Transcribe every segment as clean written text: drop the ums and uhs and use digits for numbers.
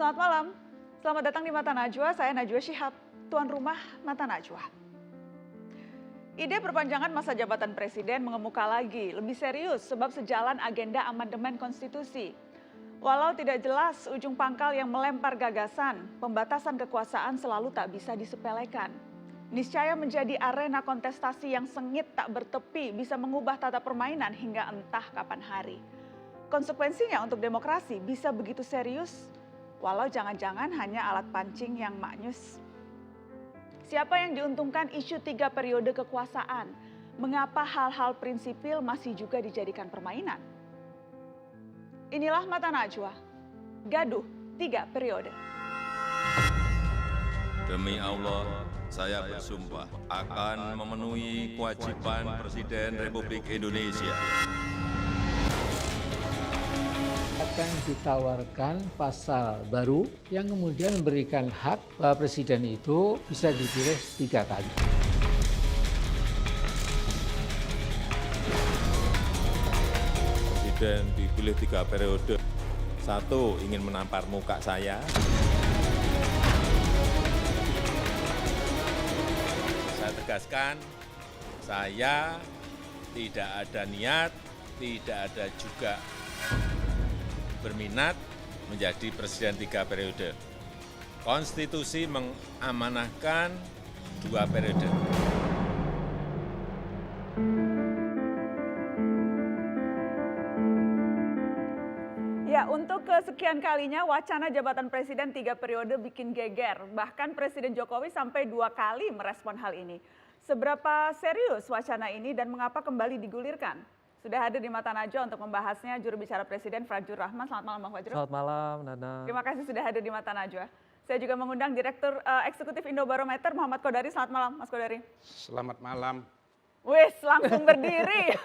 Selamat malam, selamat datang di Mata Najwa, saya Najwa Shihab, tuan rumah Mata Najwa. Ide perpanjangan masa jabatan presiden mengemuka lagi, lebih serius sebab sejalan agenda amandemen konstitusi. Walau tidak jelas ujung pangkal yang melempar gagasan, pembatasan kekuasaan selalu tak bisa disepelekan. Niscaya menjadi arena kontestasi yang sengit tak bertepi bisa mengubah tata permainan hingga entah kapan hari. Konsekuensinya untuk demokrasi bisa begitu serius, walau jangan-jangan hanya alat pancing yang maknyus. Siapa yang diuntungkan isu 3 periode kekuasaan? Mengapa hal-hal prinsipil masih juga dijadikan permainan? Inilah Mata Najwa, gaduh 3 periode. Demi Allah, saya bersumpah akan memenuhi kewajiban Presiden Republik Indonesia. Akan ditawarkan pasal baru yang kemudian memberikan hak bahwa presiden itu bisa dipilih 3 kali. Presiden dipilih 3 periode. 1, ingin menampar muka saya. Saya tegaskan, saya tidak ada niat, tidak ada juga berminat menjadi presiden 3 periode. Konstitusi mengamanahkan 2 periode. Ya, untuk kesekian kalinya wacana jabatan presiden 3 periode bikin geger. Bahkan Presiden Jokowi sampai 2 kali merespon hal ini. Seberapa serius wacana ini dan mengapa kembali digulirkan? Sudah hadir di Mata Najwa untuk membahasnya juru bicara Presiden Fajrul Rahman. Selamat malam Bang Fajrul. Selamat malam Nana. Terima kasih sudah hadir di Mata Najwa. Saya juga mengundang Direktur Eksekutif Indobarometer Muhammad Kodari. Selamat malam Mas Kodari. Selamat malam. Wis, langsung berdiri.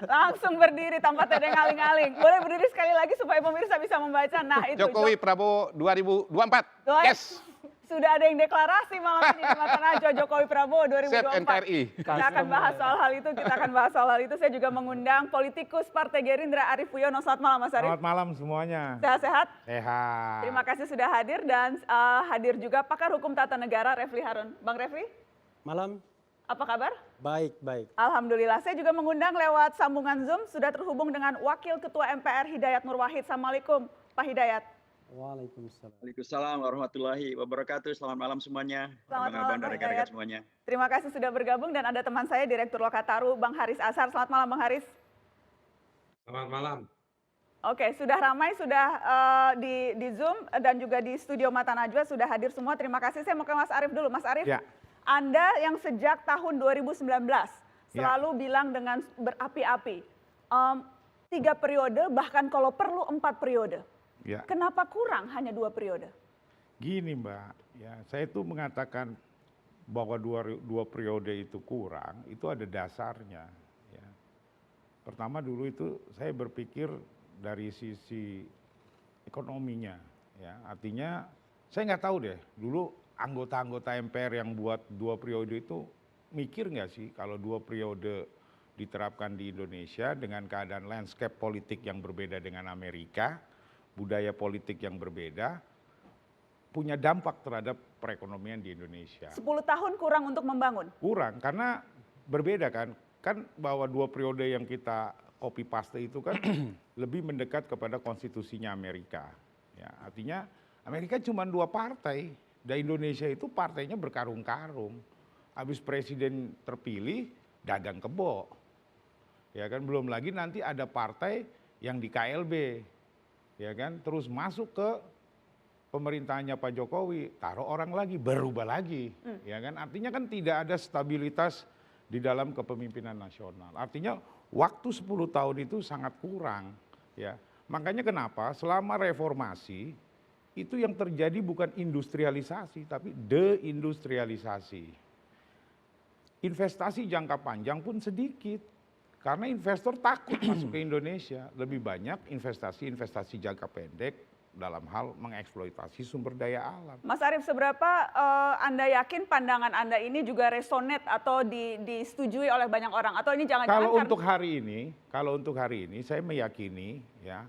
Langsung berdiri tanpa tedeng aling-aling. Boleh berdiri sekali lagi supaya pemirsa bisa membaca. Nah, itu Jokowi Prabowo 2024. Yes. Sudah ada yang deklarasi malam ini di Mata Najwa, Jokowi Prabowo 2024. Set NKRI. Kita akan bahas soal hal itu, Saya juga mengundang politikus Partai Gerindra Arief Puyono. Selamat malam Mas Arief. Selamat malam semuanya. Sehat-sehat? Sehat. Terima kasih sudah hadir dan hadir juga pakar hukum tata negara Refli Harun. Bang Refli, Malam, apa kabar? baik. Alhamdulillah, saya juga mengundang lewat sambungan Zoom, sudah terhubung dengan Wakil Ketua MPR Hidayat Nur Wahid. Assalamualaikum Pak Hidayat. Waalaikumsalam. Waalaikumsalam warahmatullahi wabarakatuh. Selamat malam semuanya. Selamat malam, Abang-abang dan Pak rekan-rekan Hidayat. semuanya. Terima kasih sudah bergabung dan ada teman saya Direktur Lokataru Bang Haris Ashar. Selamat malam Bang Haris. Selamat malam. Oke, sudah ramai, sudah di Zoom dan juga di studio Mata Najwa sudah hadir semua. Terima kasih. Saya mau ke Mas Arief dulu. Mas Arief, Ya. Anda yang sejak tahun 2019 selalu bilang dengan berapi-api, 3 periode bahkan kalau perlu 4 periode. Ya, Kenapa kurang hanya 2 periode? gini Mbak, ya saya itu mengatakan bahwa dua periode itu kurang, itu ada dasarnya. Ya. Pertama dulu itu saya berpikir dari sisi ekonominya, ya artinya saya nggak tahu deh dulu anggota-anggota MPR yang buat 2 periode itu mikir nggak sih kalau 2 periode diterapkan di Indonesia dengan keadaan landscape politik yang berbeda dengan Amerika, budaya politik yang berbeda, punya dampak terhadap perekonomian di Indonesia. 10 tahun kurang untuk membangun. Kurang karena berbeda kan bahwa 2 periode yang kita copy paste itu kan lebih mendekat kepada konstitusinya Amerika. Ya, artinya Amerika cuma 2 partai, dan Indonesia itu partainya berkarung-karung. Habis presiden terpilih dagang kebo. Ya kan belum lagi nanti ada partai yang di KLB. Ya kan, terus masuk ke pemerintahnya Pak Jokowi, taruh orang lagi, berubah lagi, ya kan, artinya kan tidak ada stabilitas di dalam kepemimpinan nasional. Artinya waktu 10 tahun itu sangat kurang, ya. Makanya kenapa selama reformasi itu yang terjadi bukan industrialisasi, tapi deindustrialisasi. Investasi jangka panjang pun sedikit. Karena investor takut masuk ke Indonesia, lebih banyak investasi jangka pendek dalam hal mengeksploitasi sumber daya alam. Mas Arief, seberapa Anda yakin pandangan Anda ini juga resonate atau disetujui oleh banyak orang? Atau ini jangan-jangan Kalau untuk hari ini saya meyakini ya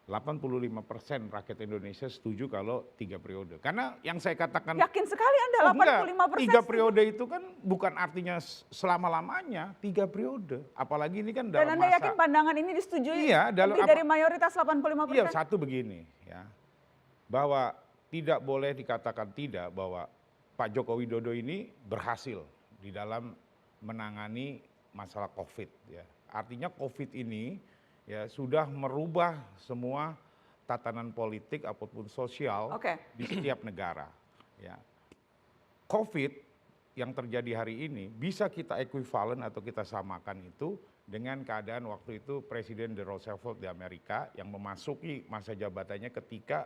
85% rakyat Indonesia setuju kalau 3 periode. Karena yang saya katakan Yakin sekali Anda oh, enggak, 85%. 3 periode itu kan bukan artinya selama-lamanya 3 periode. Apalagi ini kan dalam Dan Anda masa. yakin pandangan ini disetujui Iya, lebih dari mayoritas 85%? Iya, satu begini ya. Bahwa tidak boleh dikatakan tidak bahwa Pak Joko Widodo ini berhasil di dalam menangani masalah COVID ya. Artinya COVID ini ya sudah merubah semua tatanan politik apapun sosial di setiap negara. Ya. COVID yang terjadi hari ini bisa kita ekuivalen atau kita samakan itu dengan keadaan waktu itu Presiden Roosevelt di Amerika yang memasuki masa jabatannya ketika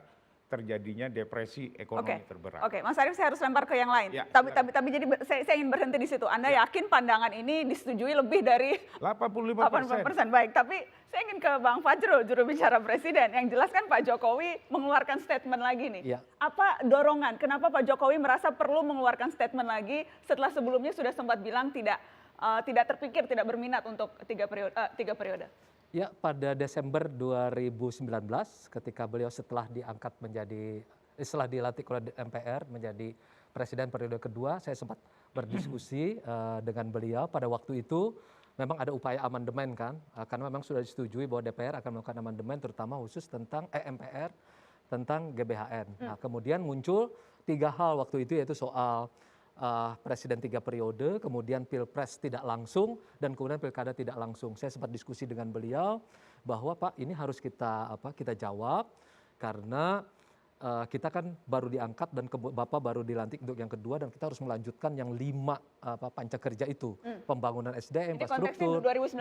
terjadinya depresi ekonomi terberat. Oke, Mas Arief saya harus lempar ke yang lain. Ya, tapi jadi saya ingin berhenti di situ. Anda yakin pandangan ini disetujui lebih dari 85%? Baik, tapi saya ingin ke Bang Fajrul, juru bicara Presiden. Yang jelas kan Pak Jokowi mengeluarkan statement lagi nih. Ya. Apa dorongan? Kenapa Pak Jokowi merasa perlu mengeluarkan statement lagi setelah sebelumnya sudah sempat bilang tidak terpikir, tidak berminat untuk 3 periode? Ya, pada Desember 2019 ketika beliau setelah dilantik oleh MPR menjadi presiden periode kedua, saya sempat berdiskusi dengan beliau. Pada waktu itu memang ada upaya amandemen kan, karena memang sudah disetujui bahwa DPR akan melakukan amandemen terutama khusus tentang MPR tentang GBHN. Nah, kemudian muncul 3 hal waktu itu, yaitu soal presiden 3 periode, kemudian pilpres tidak langsung, dan kemudian pilkada tidak langsung. Saya sempat diskusi dengan beliau bahwa Pak ini harus kita jawab karena kita kan baru diangkat dan Bapak baru dilantik untuk yang kedua dan kita harus melanjutkan yang 5 panca kerja itu, pembangunan SDM, infrastruktur, 2019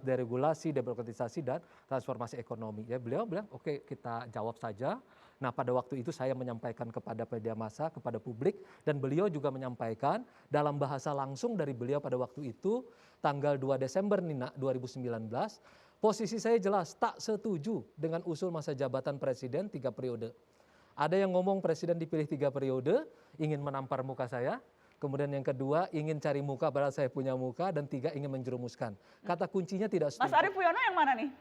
deregulasi, demokratisasi dan transformasi ekonomi. Ya beliau bilang oke, kita jawab saja. Nah pada waktu itu saya menyampaikan kepada media massa, kepada publik, dan beliau juga menyampaikan dalam bahasa langsung dari beliau pada waktu itu, tanggal 2 Desember 2019, posisi saya jelas tak setuju dengan usul masa jabatan presiden 3 periode. Ada yang ngomong presiden dipilih 3 periode, ingin menampar muka saya, kemudian yang kedua ingin cari muka padahal saya punya muka, dan 3 ingin menjerumuskan. Kata kuncinya tidak setuju. Mas Arief Puyono yang mana nih?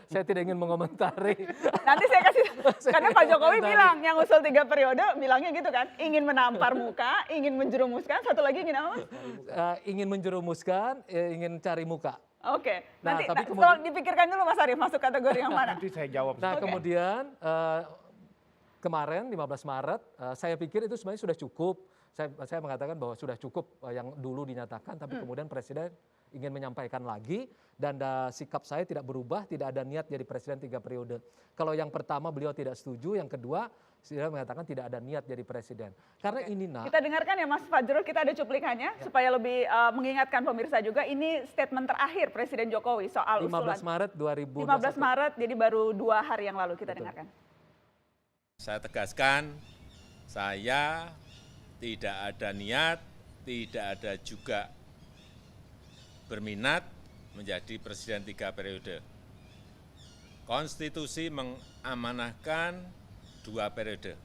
Saya tidak ingin mengomentari. Nanti saya kasih, karena Pak Jokowi bilang yang usul 3 periode, bilangnya gitu kan, ingin menampar muka, ingin menjerumuskan, satu lagi ingin apa? Ingin menjerumuskan, ingin cari muka. Oke, Nah, nanti tapi tolong dipikirkan dulu Mas Arief masuk kategori yang mana? Nanti saya jawab. Nah kemudian kemarin 15 Maret, saya pikir itu sebenarnya sudah cukup. Saya mengatakan bahwa sudah cukup yang dulu dinyatakan, tapi kemudian Presiden ingin menyampaikan lagi, dan sikap saya tidak berubah, tidak ada niat jadi Presiden 3 periode. Kalau yang pertama beliau tidak setuju, yang kedua saya mengatakan tidak ada niat jadi Presiden. Karena ini Kita dengarkan ya Mas Fajrul, kita ada cuplikannya supaya lebih mengingatkan pemirsa juga. Ini statement terakhir Presiden Jokowi soal 15 usulan. Maret 2021. 15 Maret, jadi baru 2 hari yang lalu kita dengarkan. Saya tegaskan, saya tidak ada niat, tidak ada juga berminat menjadi presiden 3 periode. Konstitusi mengamanahkan 2 periode.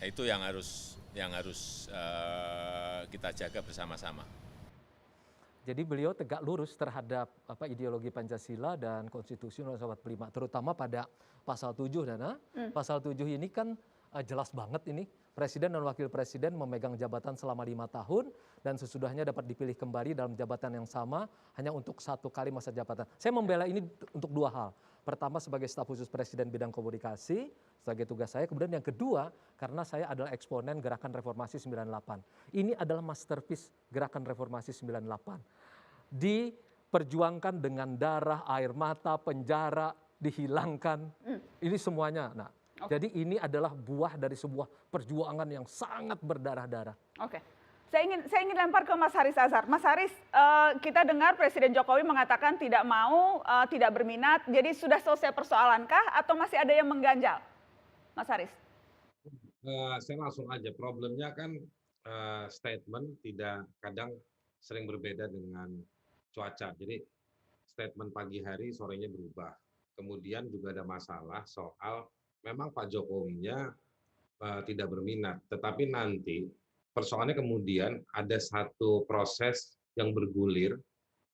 Itu yang harus kita jaga bersama-sama. Jadi beliau tegak lurus terhadap ideologi Pancasila dan Konstitusi Undang-Undang 45, terutama pada pasal 7, Nana. Pasal 7 ini kan jelas banget ini, Presiden dan Wakil Presiden memegang jabatan selama 5 tahun dan sesudahnya dapat dipilih kembali dalam jabatan yang sama hanya untuk 1 kali masa jabatan. Saya membela ini untuk 2 hal. Pertama sebagai staf khusus Presiden bidang komunikasi, sebagai tugas saya. Kemudian yang kedua, karena saya adalah eksponen Gerakan Reformasi 98. Ini adalah masterpiece Gerakan Reformasi 98. Diperjuangkan dengan darah, air mata, penjara, dihilangkan. Ini semuanya. Nah, jadi ini adalah buah dari sebuah perjuangan yang sangat berdarah-darah. Oke. Saya ingin lempar ke Mas Haris Azhar. Mas Haris, kita dengar Presiden Jokowi mengatakan tidak mau, tidak berminat. Jadi sudah selesai persoalankah atau masih ada yang mengganjal? Mas Haris. Saya langsung aja, problemnya kan statement tidak kadang sering berbeda dengan cuaca. Jadi statement pagi hari sorenya berubah. Kemudian juga ada masalah soal memang Pak Jokowinya tidak berminat, tetapi nanti persoalannya kemudian ada satu proses yang bergulir,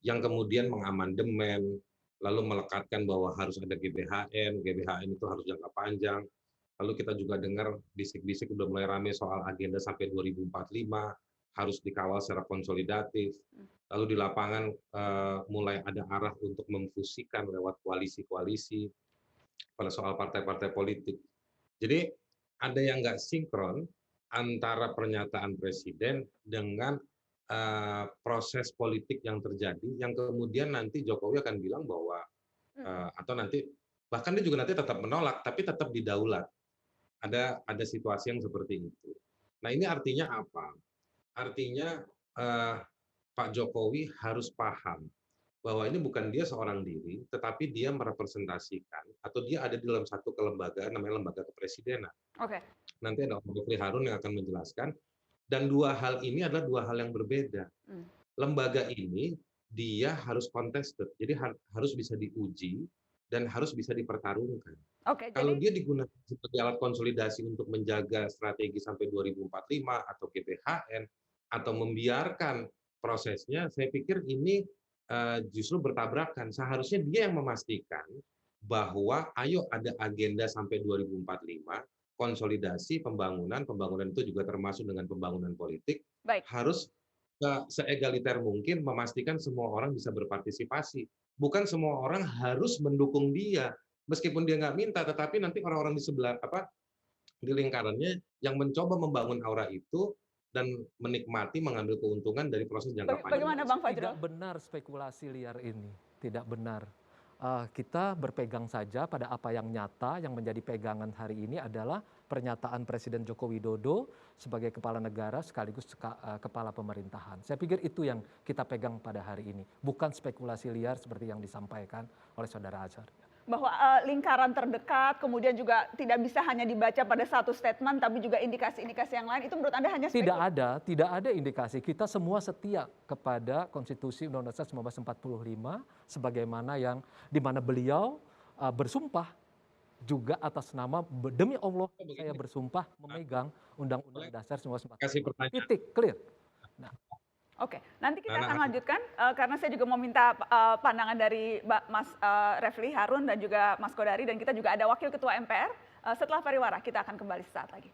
yang kemudian mengamandemen, lalu melekatkan bahwa harus ada GBHN, GBHN itu harus jangka panjang. Lalu kita juga dengar bisik-bisik udah mulai ramai soal agenda sampai 2045, harus dikawal secara konsolidatif. Lalu di lapangan mulai ada arah untuk memfusikan lewat koalisi-koalisi pada soal partai-partai politik. Jadi ada yang nggak sinkron antara pernyataan presiden dengan proses politik yang terjadi, yang kemudian nanti Jokowi akan bilang bahwa atau nanti bahkan dia juga nanti tetap menolak, tapi tetap didaulat. Ada situasi yang seperti itu. Nah ini artinya apa? Artinya Pak Jokowi harus paham bahwa ini bukan dia seorang diri, tetapi dia merepresentasikan atau dia ada di dalam satu kelembagaan namanya lembaga kepresidenan. Oke. Nanti ada Om Refli Harun yang akan menjelaskan. Dan dua hal ini adalah dua hal yang berbeda. Lembaga ini dia harus contested, jadi harus bisa diuji dan harus bisa dipertarungkan. Oke, Kalau jadi dia digunakan sebagai alat konsolidasi untuk menjaga strategi sampai 2045 atau GBHN atau membiarkan prosesnya, saya pikir ini justru bertabrakan. Seharusnya dia yang memastikan bahwa ayo ada agenda sampai 2045, konsolidasi pembangunan itu juga termasuk dengan pembangunan politik, baik. harus seegaliter mungkin memastikan semua orang bisa berpartisipasi. Bukan semua orang harus mendukung dia, meskipun dia nggak minta, tetapi nanti orang-orang di sebelah di lingkarannya yang mencoba membangun aura itu dan menikmati mengambil keuntungan dari proses jangka panjang. Bagaimana Bang Fajrul? Tidak benar spekulasi liar ini, tidak benar. Kita berpegang saja pada apa yang nyata, yang menjadi pegangan hari ini adalah pernyataan Presiden Joko Widodo sebagai kepala negara sekaligus kepala pemerintahan. Saya pikir itu yang kita pegang pada hari ini, bukan spekulasi liar seperti yang disampaikan oleh Saudara Azhar. Bahwa lingkaran terdekat, kemudian juga tidak bisa hanya dibaca pada satu statement, tapi juga indikasi-indikasi yang lain, itu menurut Anda hanya spekulasi? Tidak ada indikasi. Kita semua setia kepada Konstitusi Undang-Undang 1945, sebagaimana yang dimana beliau bersumpah juga atas nama demi Allah saya bersumpah memegang Undang-Undang Dasar 1945. Kasih pertanyaan. Titik, clear. Nah. Oke, nanti kita akan lanjutkan karena saya juga mau minta pandangan dari Mas Refli Harun dan juga Mas Kodari, dan kita juga ada Wakil Ketua MPR. Setelah pariwara kita akan kembali sesaat lagi.